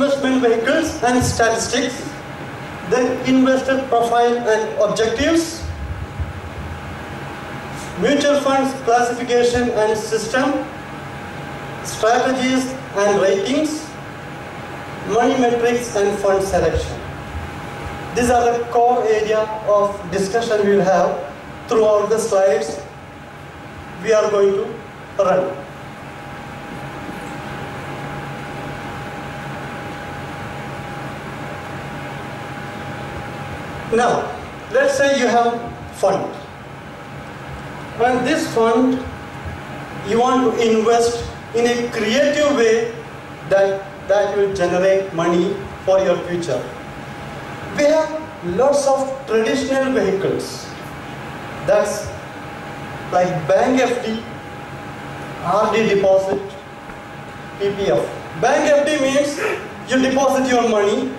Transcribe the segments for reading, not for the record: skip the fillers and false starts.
investment vehicles and statistics, then investor profile and objectives, mutual funds classification and system, strategies and ratings, money metrics and fund selection. These are the core area of discussion we will have throughout the slides we are going to run. Now, let's say you have fund. And this fund, you want to invest in a creative way that will generate money for your future. We have lots of traditional vehicles. That's like bank FD, RD deposit, PPF. Bank FD means you deposit your money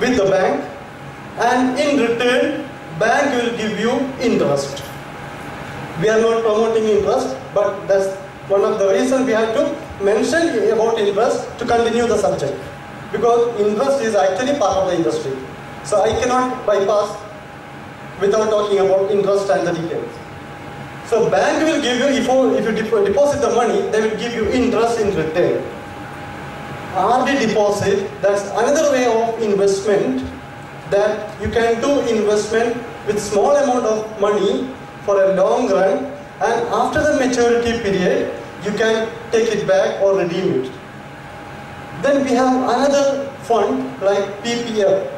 with the bank, and in return, bank will give you interest. We are not promoting interest, but that's one of the reasons we have to mention about interest to continue the subject. Because interest is actually part of the industry. So I cannot bypass without talking about interest and the details. So bank will give you, if you deposit the money, they will give you interest in return. RD deposit, that's another way of investment, that you can do investment with small amount of money for a long run, and after the maturity period, you can take it back or redeem it. Then we have another fund like PPF,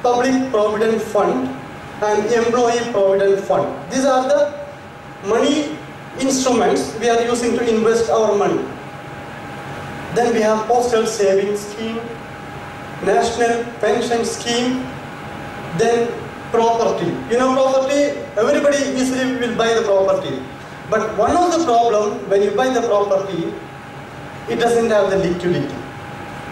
Public Provident Fund, and Employee Provident Fund. These are the money instruments we are using to invest our money. Then we have Postal Savings Scheme, National Pension Scheme, then property. You know property, everybody easily will buy the property. But one of the problems when you buy the property, it doesn't have the liquidity.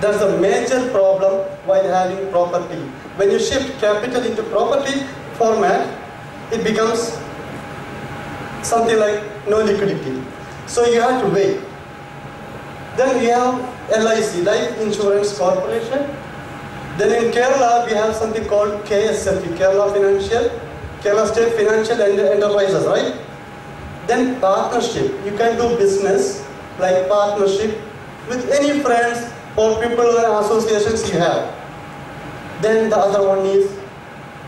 That's a major problem while having property. When you shift capital into property format, it becomes something like no liquidity. So you have to wait. Then we have LIC, Life Insurance Corporation. Then in Kerala, we have something called KSFE, Kerala State Financial Enterprises, right? Then partnership. You can do business like partnership with any friends or people or associations you have. Then the other one is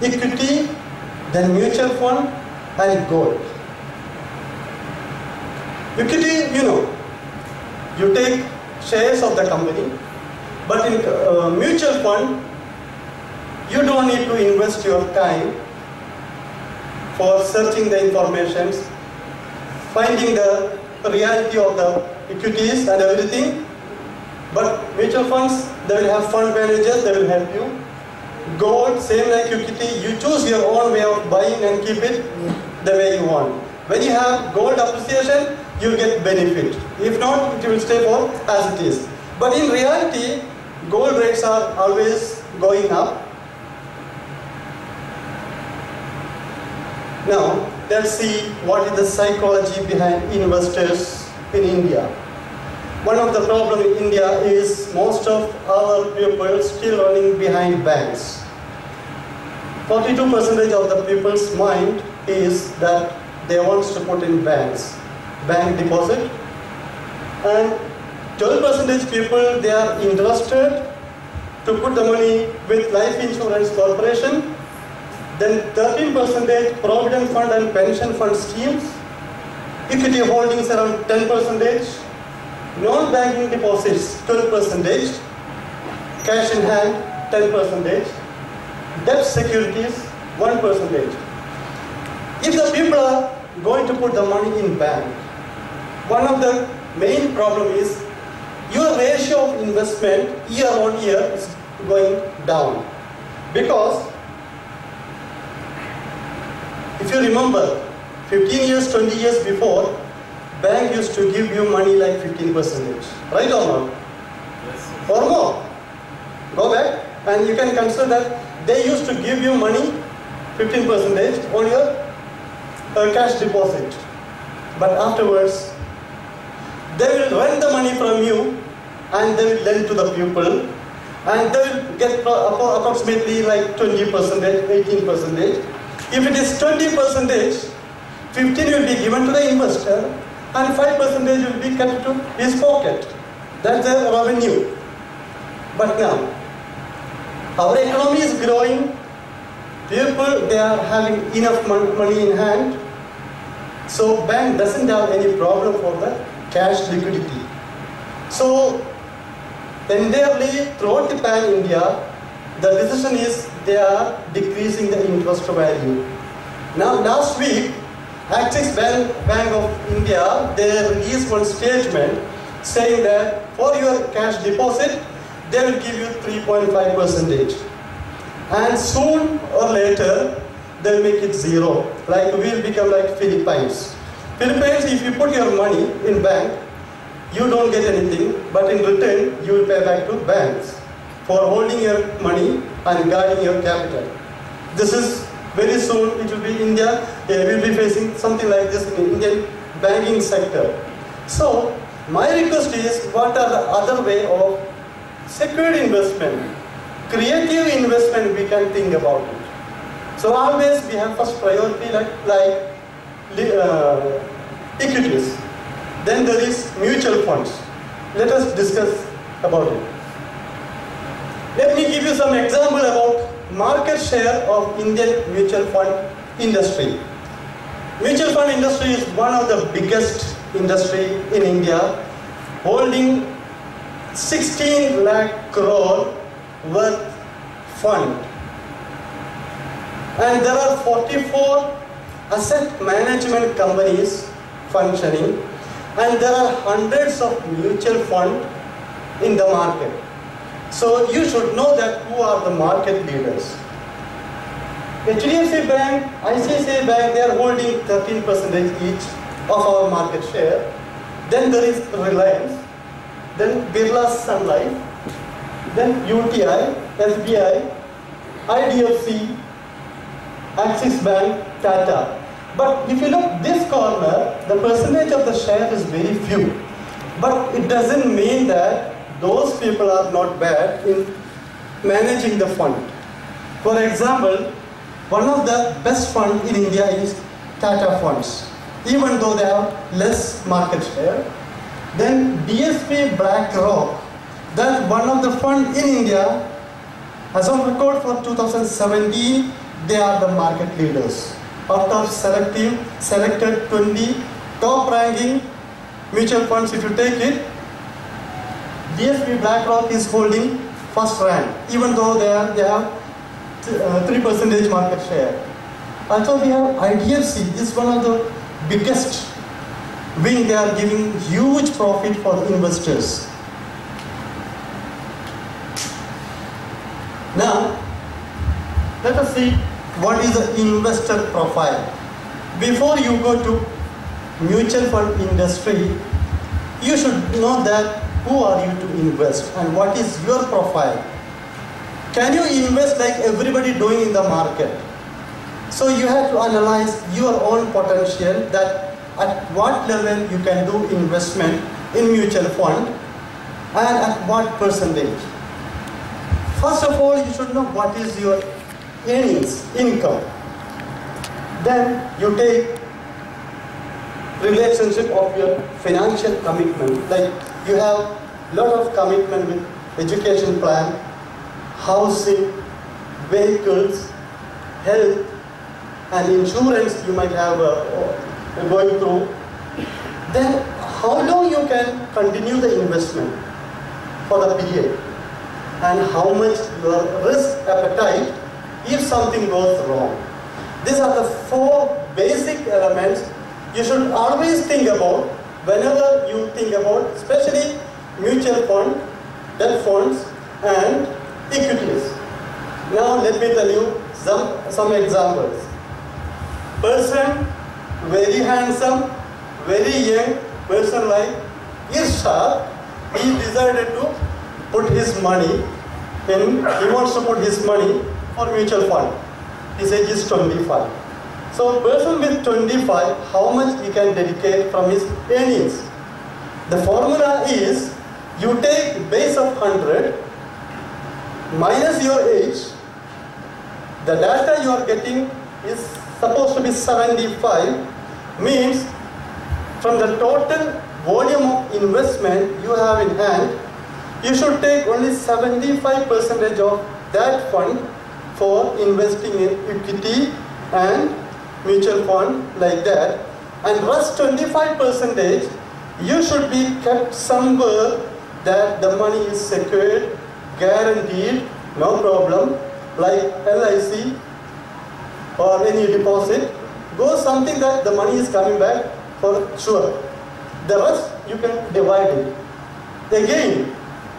equity, then mutual fund and gold. Equity, you know, you take shares of the company, but in mutual fund, you don't need to invest your time for searching the information, finding the reality of the equities and everything. But mutual funds, they will have fund managers, they will help you. Gold, same like equity, you choose your own way of buying and keep it the way you want. When you have gold appreciation, you get benefit. If not, it will stay for as it is. But in reality, gold rates are always going up. Now, let's see what is the psychology behind investors in India. One of the problems in India is most of our people still running behind banks. 42% of the people's mind is that they want to put in banks, bank deposit, and 12% people, they are interested to put the money with Life Insurance Corporation. Then 13% Provident Fund and Pension Fund schemes, equity holdings around 10%, non-banking deposits 12%, cash in hand 10%, debt securities 1%. If the people are going to put the money in bank, one of the main problem is your ratio of investment year on year is going down. Because if you remember, 15 years, 20 years before, bank used to give you money like 15%, right or not? Yes. Or more. Go back and you can consider that they used to give you money 15% on your cash deposit. But afterwards, they will rent the money from you and they will lend to the people and they will get approximately like 20%, 18%. If it is 20%, 15 will be given to the investor and 5% will be kept to his pocket. That's the revenue. But now, our economy is growing. People, they are having enough money in hand. So bank doesn't have any problem for the cash liquidity. So entirely throughout the pan-India, the decision is they are decreasing the interest value. Now last week, Axis Bank of India, they released one statement saying that for your cash deposit, they will give you 3.5%. And soon or later, they'll make it zero. Like we'll become like Philippines. Philippines, if you put your money in bank, you don't get anything, but in return, you will pay back to banks for holding your money and guarding your capital. This is very soon, it will be India, we will be facing something like this in the Indian banking sector. So, my request is, what are the other way of secured investment, creative investment we can think about it. So always we have first priority like equities. Then there is mutual funds. Let us discuss about it. Let me give you some example about market share of Indian mutual fund industry. Mutual fund industry is one of the biggest industry in India, holding 16 lakh crore worth fund. And there are 44 asset management companies functioning, and there are hundreds of mutual funds in the market. So you should know that who are the market leaders. HDFC Bank, ICICI Bank, they are holding 13% each of our market share. Then there is Reliance, then Birla Sun Life, then UTI, SBI, IDFC, Axis Bank, Tata. But if you look this corner, the percentage of the share is very few. But it doesn't mean that those people are not bad in managing the fund. For example, one of the best funds in India is Tata Funds, even though they have less market share. Then DSP BlackRock, that's one of the funds in India. As of record for 2017, they are the market leaders. Out of selected 20 top ranking mutual funds, if you take it, DSP BlackRock is holding first rank, even though they have 3% market share. Also we have IDFC, this is one of the biggest wing, they are giving huge profit for the investors. Now, let us see what is the investor profile. Before you go to mutual fund industry, you should know that who are you to invest and what is your profile. Can you invest like everybody doing in the market? So you have to analyze your own potential, that at what level you can do investment in mutual fund and at what percentage. First of all, you should know what is your earnings, income. Then you take relationship of your financial commitment. Like you have lot of commitment with education plan, housing, vehicles, health, and insurance you might have going through. Then how long you can continue the investment for the period, and how much your risk appetite if something goes wrong. These are the 4 basic elements you should always think about whenever you think about, especially mutual fund, debt funds, and equities. Now let me tell you some examples. Person, very handsome, very young person like Irshad, he decided to put his money in, he wants to put his money for mutual fund. His age is 25. So person with 25, how much he can dedicate from his earnings? The formula is, you take base of 100 minus your age, the data you are getting is supposed to be 75, means from the total volume of investment you have in hand, you should take only 75% of that fund for investing in equity and mutual fund like that, and rest 25% you should be kept somewhere that the money is secured, guaranteed, no problem, like LIC or any deposit. Go something that the money is coming back for sure. The rest you can divide it. Again,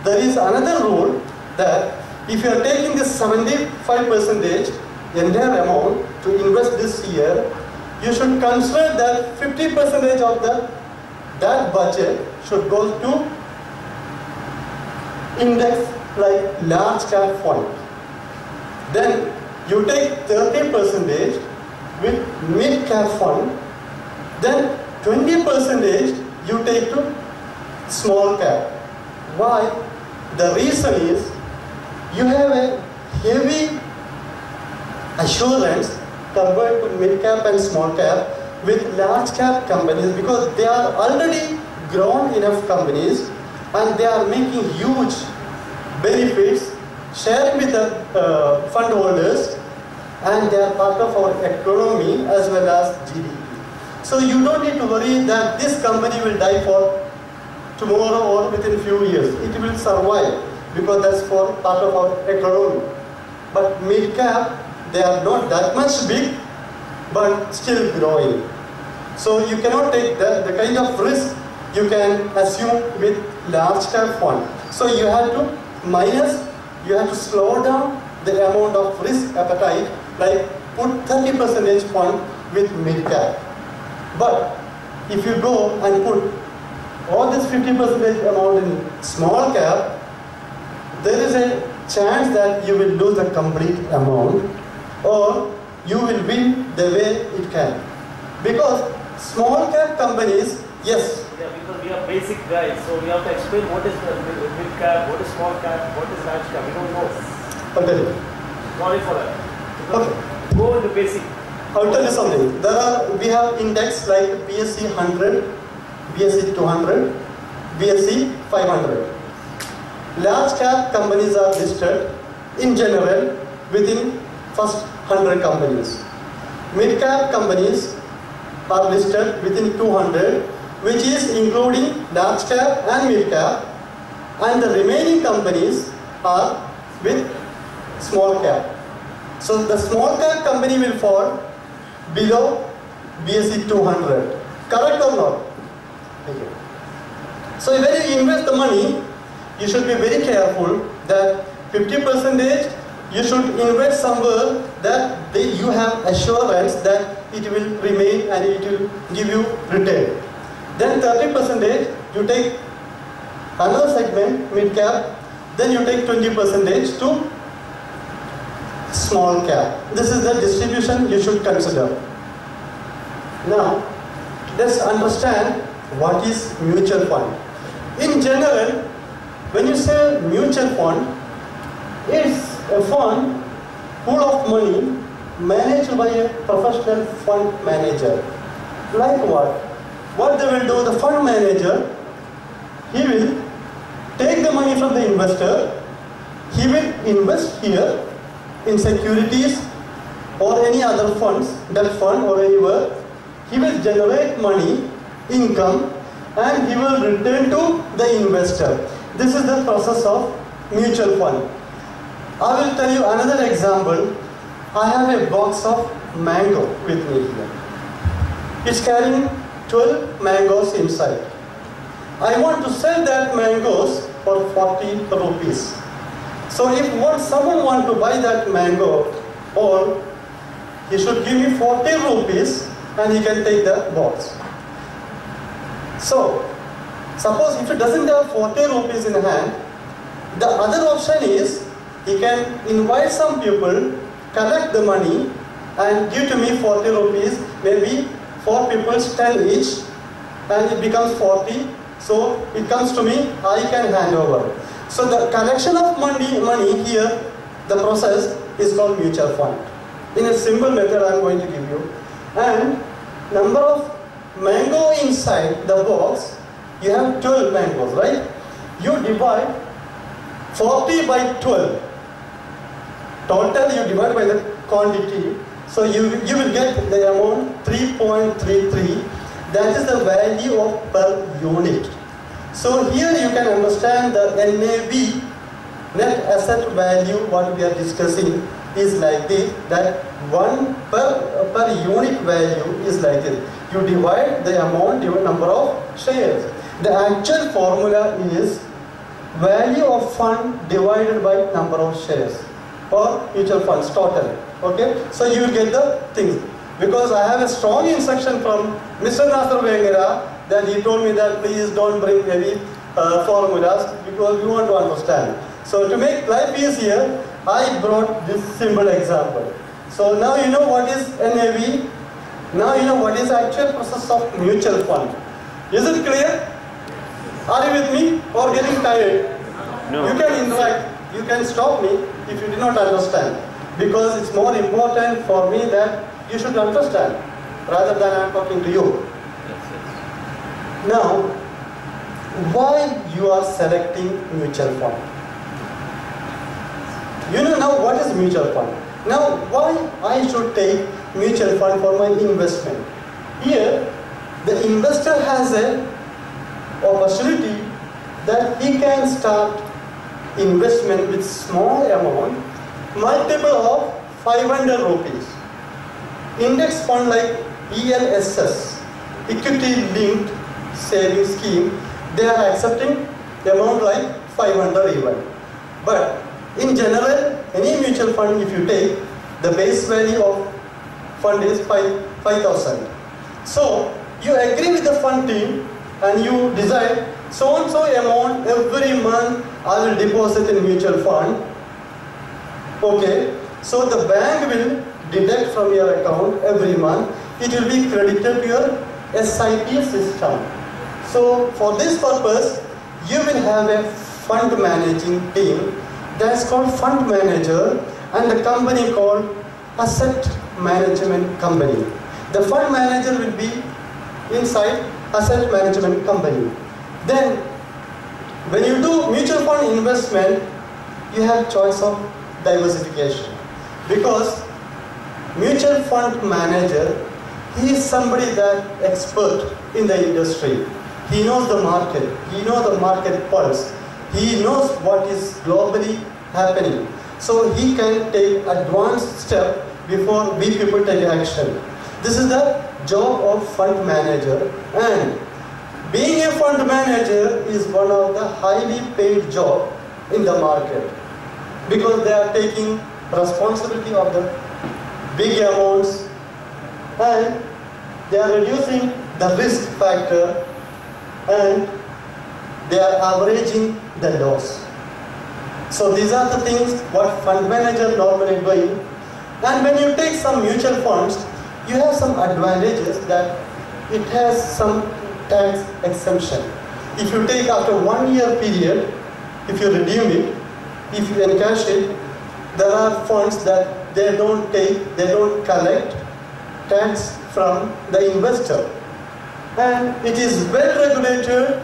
there is another rule that if you are taking this 75% entire amount to invest this year, you should consider that 50% of that budget should go to index like large cap fund. Then you take 30% with mid cap fund. Then 20% you take to small cap. Why? The reason is you have a heavy assurance compared to mid cap and small cap with large cap companies, because they are already grown enough companies and they are making huge benefits, sharing with the fund holders, and they are part of our economy as well as GDP. So you don't need to worry that this company will die for tomorrow or within few years. It will survive because that's for part of our economy. But mid cap, they are not that much big, but still growing. So you cannot take the kind of risk you can assume with large cap fund. So you have to slow down the amount of risk appetite, like put 30% fund with mid cap. But if you go and put all this 50% amount in small cap, there is a chance that you will lose the complete amount, or you will win the way it can. Because small cap companies, yes. Yeah, because we are basic guys, so we have to explain what is the mid cap, what is small cap, what is large cap. We don't know. I'll tell you. Sorry for that. Okay. Go into basic. I'll tell you something. We have index like BSE 100, BSE 200, BSE 500. Large cap companies are listed in general within first 100 companies. Mid cap companies are listed within 200, which is including large cap and mid cap, and the remaining companies are with small cap. So the small cap company will fall below BSE 200. Correct or not? Thank you. So when you invest the money, you should be very careful that 50% you should invest somewhere that you have assurance that it will remain and it will give you return. Then 30% you take another segment, mid cap, then you take 20% to small cap. This is the distribution you should consider. Now, let's understand what is mutual fund. In general, when you say mutual fund, it's a fund full of money managed by a professional fund manager. Like what? What they will do, the fund manager, he will take the money from the investor, he will invest here in securities or any other funds, debt fund or anywhere. He will generate money, income, and he will return to the investor. This is the process of mutual fund. I will tell you another example. I have a box of mango with me here. It's carrying 12 mangoes inside. I want to sell that mangoes for 40 rupees. So if someone wants to buy that mango, or he should give me 40 rupees and he can take the box. So suppose if he doesn't have 40 rupees in hand, the other option is he can invite some people, collect the money and give to me 40 rupees, maybe 4 people 10 each, and it becomes 40. So it comes to me, I can hand over. So the collection of money here, the process is called mutual fund. In a simple method I am going to give you. And number of mango inside the box, you have 12 mangoes, right? You divide 40 by 12. Total you divide by the quantity. So you will get the amount 3.33. That is the value of per unit. So here you can understand the NAV, net asset value, what we are discussing is like this, that 1 per unit value is like this. You divide the amount given number of shares. The actual formula is value of fund divided by number of shares or mutual funds total. Okay, so you will get the things. Because I have a strong instruction from Mr. Nasser Vengara that he told me that please don't bring heavy formulas because we want to understand. So to make life easier, I brought this simple example. So now you know what is NAV. Now you know what is actual process of mutual fund. Is it clear? Are you with me or getting tired? No. You can interact. You can stop me if you do not understand. Because it's more important for me that you should understand rather than I'm talking to you. Now, why you are selecting mutual fund? You know now what is mutual fund. Now, why I should take mutual fund for my investment? Here, the investor has an opportunity that he can start investment with small amount, multiple of 500 rupees. Index fund like ELSS, Equity Linked Savings Scheme, they are accepting the amount like 500 even. But in general, any mutual fund if you take, the base value of fund is 5,000. So you agree with the fund team and you decide so and so amount every month I will deposit in mutual fund. Okay, so the bank will deduct from your account every month. It will be credited to your SIP system. So for this purpose, you will have a fund managing team that's called fund manager and the company called asset management company. The fund manager will be inside asset management company. Then when you do mutual fund investment, you have choice of diversification because mutual fund manager, he is somebody that expert in the industry. He knows the market, he knows the market pulse, he knows what is globally happening. So he can take advanced step before we people take action. This is the job of fund manager, and being a fund manager is one of the highly paid job in the market because they are taking responsibility of the big amounts and they are reducing the risk factor and they are averaging the loss. So these are the things what fund manager normally doing. And when you take some mutual funds, you have some advantages that it has some tax exemption. If you take after 1 year period, if you redeem it, if you encash it, there are funds that they don't collect tax from the investor. And it is well regulated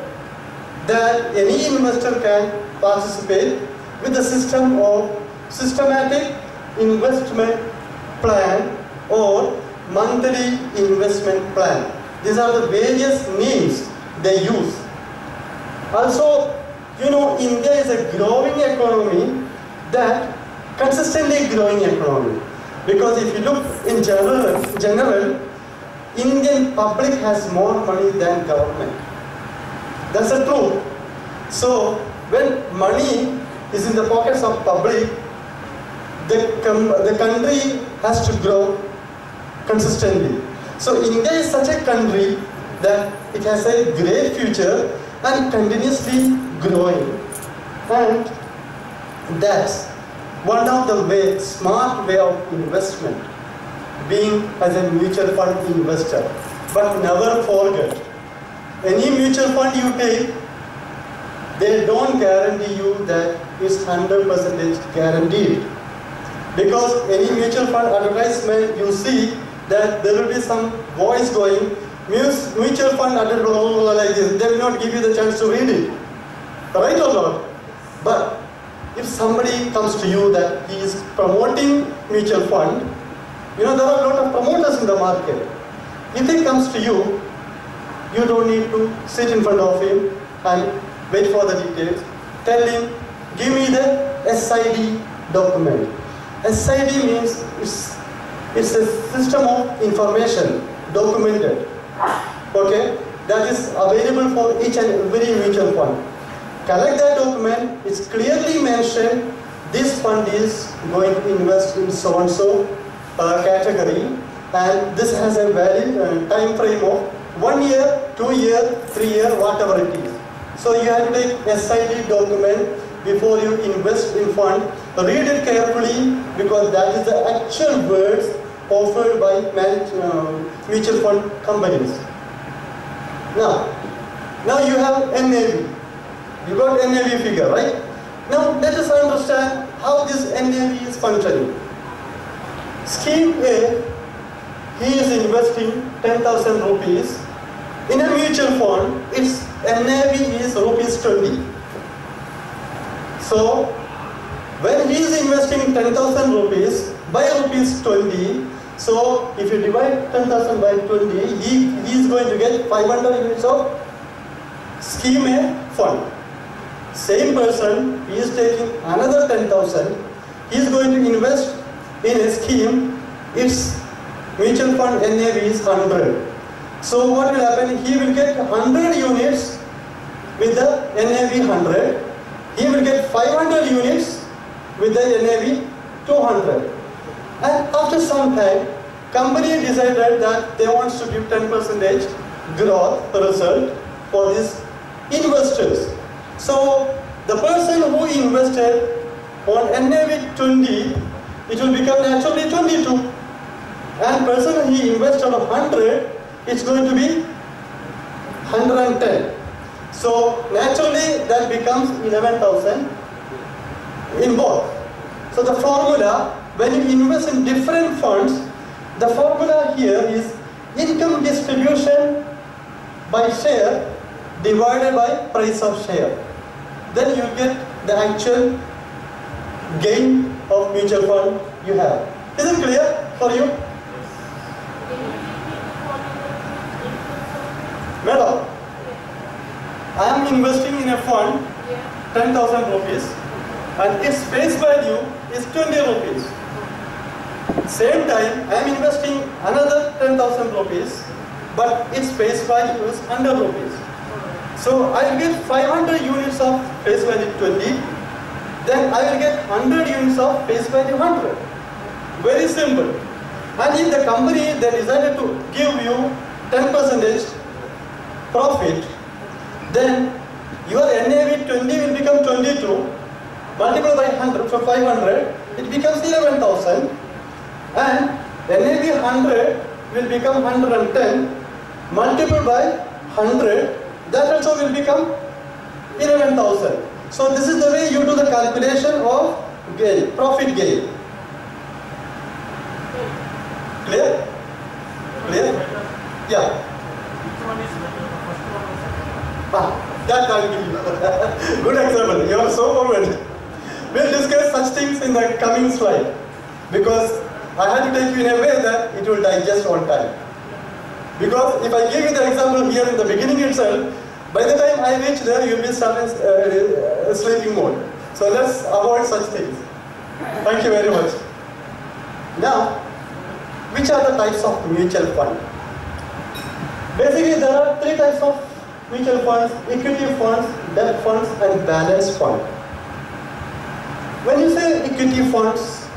that any investor can participate with the system of systematic investment plan or monthly investment plan. These are the various names they use. Also, you know, India is a growing economy, that consistently growing economy. Because if you look in general, Indian public has more money than government. That's the truth. So when money is in the pockets of public, the country has to grow consistently. So India is such a country that it has a great future and continuously growing. And that's one of the smart way of investment, being as a mutual fund investor. But never forget, any mutual fund you take, they don't guarantee you that it's 100% guaranteed. Because any mutual fund advertisement, you see that there will be some voice going, mutual fund advertisement like this, they will not give you the chance to read it. Right or not? But if somebody comes to you that he is promoting mutual fund, you know, there are a lot of promoters in the market. If he comes to you, you don't need to sit in front of him and wait for the details. Tell him, give me the SID document. SID means it's a system of information, documented. Okay? That is available for each and every mutual fund. Collect that document, it's clearly mentioned this fund is going to invest in so-and-so category, and this has a valid time frame of 1 year, 2 year, 3 year, whatever it is. So you have to take SID document before you invest in fund. Read it carefully because that is the actual words offered by mutual fund companies. Now you have NAV. You got NAV figure, right? Now let us understand how this NAV is functioning. Scheme A, he is investing 10,000 rupees in a mutual fund. Its NAV is rupees 20. So when he is investing 10,000 rupees by rupees 20, so if you divide 10,000 by 20, he is going to get 500 units of scheme A fund. Same person, he is taking another 10,000, he is going to invest in a scheme, its mutual fund NAV is 100. So what will happen, he will get 100 units with the NAV 100, he will get 500 units with the NAV 200. And after some time, company decided that they want to give 10% growth result for these investors. So the person who invested on NAV 20, it will become naturally 22. And person he invested on 100, it's going to be 110. So naturally that becomes 11,000 in both. So the formula, when you invest in different funds, the formula here is income distribution by share divided by price of share. Then you get the actual gain of mutual fund you have. Is it clear for you? Madam, I am investing in a fund 10,000 rupees and its face value is 20 rupees. Same time, I am investing another 10,000 rupees, but its face value is 100 rupees. So I will get 500 units of face value 20, then I will get 100 units of face value 100. Very simple. And if the company they decided to give you 10% profit, then your NAV 20 will become 22, multiplied by 100, so 500, it becomes 11,000, and NAV 100 will become 110, multiplied by 100, that also will become 11,000. So this is the way you do the calculation of gain, profit gain. Clear? Clear? Yeah. Which one is better? The first one or second one? That I'll give you. Good example. You are so forward. We'll discuss such things in the coming slide. Because I had to take you in a way that it will digest on time. Because if I give you the example here in the beginning itself, by the time I reach there, you'll be starting sleeping mode. So let's avoid such things. Thank you very much. Now, which are the types of mutual fund? Basically, there are three types of mutual funds: equity funds, debt funds, and balance fund. When you say equity funds,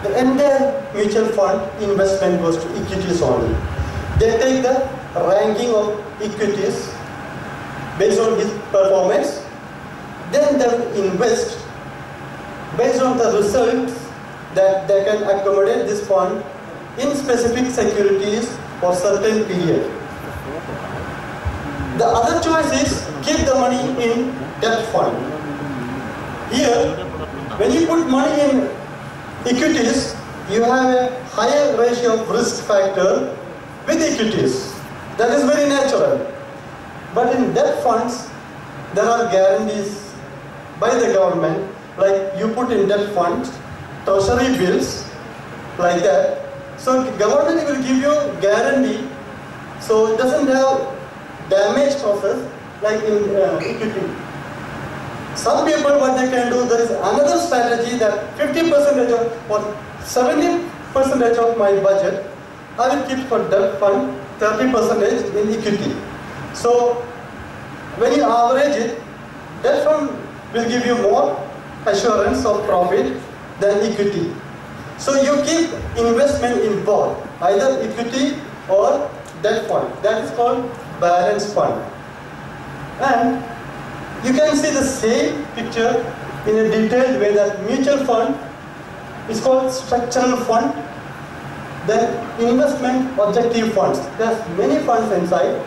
the entire mutual fund investment goes to equities only. They take the ranking of equities based on his performance, then they invest based on the results that they can accommodate this fund in specific securities for certain period. The other choice is keep the money in debt fund. Here, when you put money in equities, you have a higher ratio of risk factor with equities. That is very natural. But in debt funds, there are guarantees by the government, like you put in debt funds, treasury bills, like that. So government will give you guarantee, so it doesn't have damage process like in equity. Some people, what they can do, there is another strategy that 50% of or 70% of my budget I will keep for debt fund, 30% in equity. So when you average it, debt fund will give you more assurance of profit than equity. So you keep investment in both, either equity or debt fund. That is called balance fund. And you can see the same picture in a detailed way that mutual fund is called structural fund. Then investment objective funds. There's many funds inside.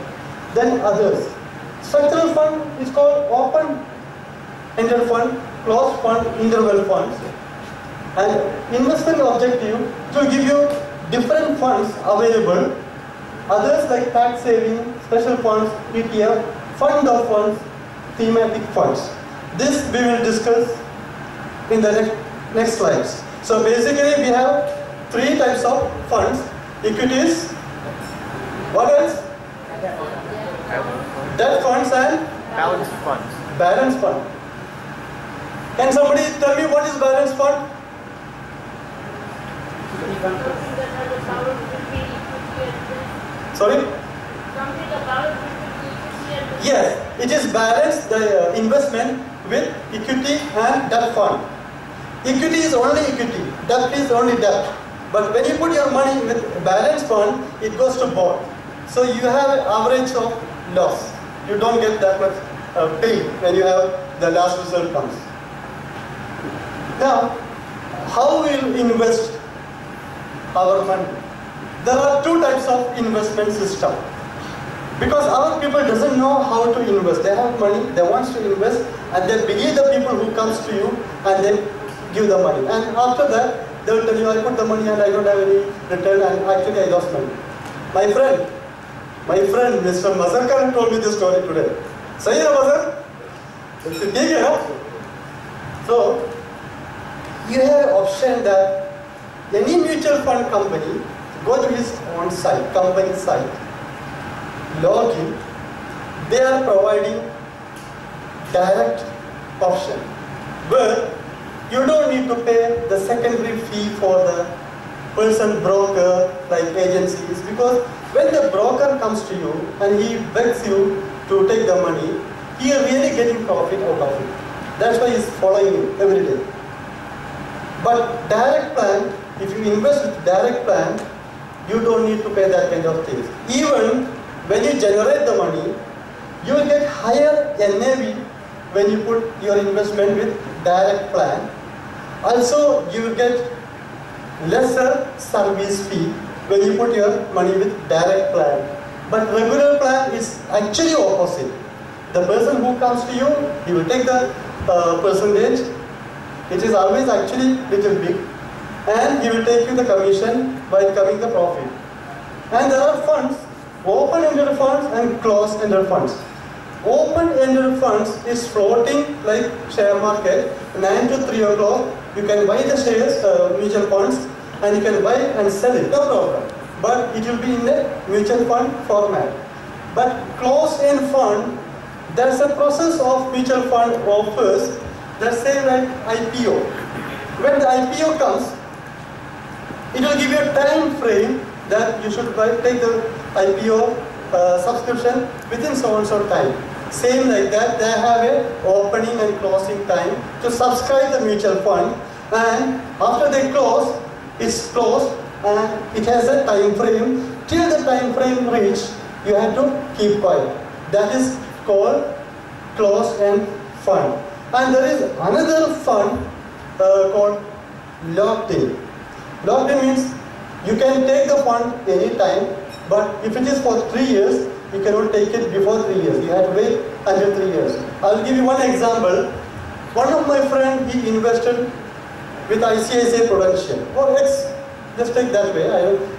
Then others. Structural fund is called open-ended fund, closed fund, interval funds. And investment objective will give you different funds available. Others like tax saving, special funds, ETF, fund of funds, thematic funds. This we will discuss in the next slides. So basically we have three types of funds. Equities, what else? Debt funds and Balanced funds. balance fund. Can somebody tell me what is balance fund? Sorry? Yes, it is balanced the investment with equity and debt fund. Equity is only equity, debt is only debt. But when you put your money with balance fund, it goes to both. So you have an average of loss. You don't get that much pain when you have the last result comes. Now, how will invest our money? There are two types of investment system. Because our people doesn't know how to invest. They have money, they want to invest, and they believe the people who comes to you and they give the money. And after that, they will tell you, I put the money and I don't have any return and actually I lost money. My friend Mr. Mazarkar told me this story today. Sahi hai Mazar? So, you have an option that any mutual fund company, go to his own site, company site, log in, they are providing direct option where you don't need to pay the secondary fee for the person broker like agencies, because when the broker comes to you and he begs you to take the money, he is really getting profit out of it. That's why he's following you every day. But direct plan, if you invest with direct plan, you don't need to pay that kind of things. Even when you generate the money, you will get higher NAV when you put your investment with direct plan. Also, you will get lesser service fee when you put your money with direct plan. But regular plan is actually opposite. The person who comes to you, he will take the percentage. It is always actually little big. And he will take you the commission by coming the profit. And there are funds, open-ended funds and closed-ended funds. Open-ended funds is floating like share market, 9 to 3 o'clock. You can buy the shares, mutual funds, and you can buy and sell it, no problem. But it will be in the mutual fund format. But closed-end fund, there's a process of mutual fund offers that say like IPO. When the IPO comes, it will give you a time frame that you should take the IPO subscription within so and so time. Same like that, they have a opening and closing time to subscribe the mutual fund, and after they close, it's closed and it has a time frame. Till the time frame reach, you have to keep quiet. That is called closed-end fund. And there is another fund called locked-in. Locked-in means you can take the fund anytime, but if it is for 3 years, you cannot take it before 3 years. You have to wait until 3 years. I'll give you one example. One of my friends, he invested with ICICI Prudential, or X, just take that way,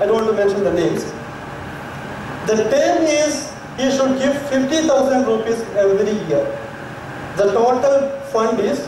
I don't want to mention the names. The term is, he should give 50,000 rupees every year. The total fund is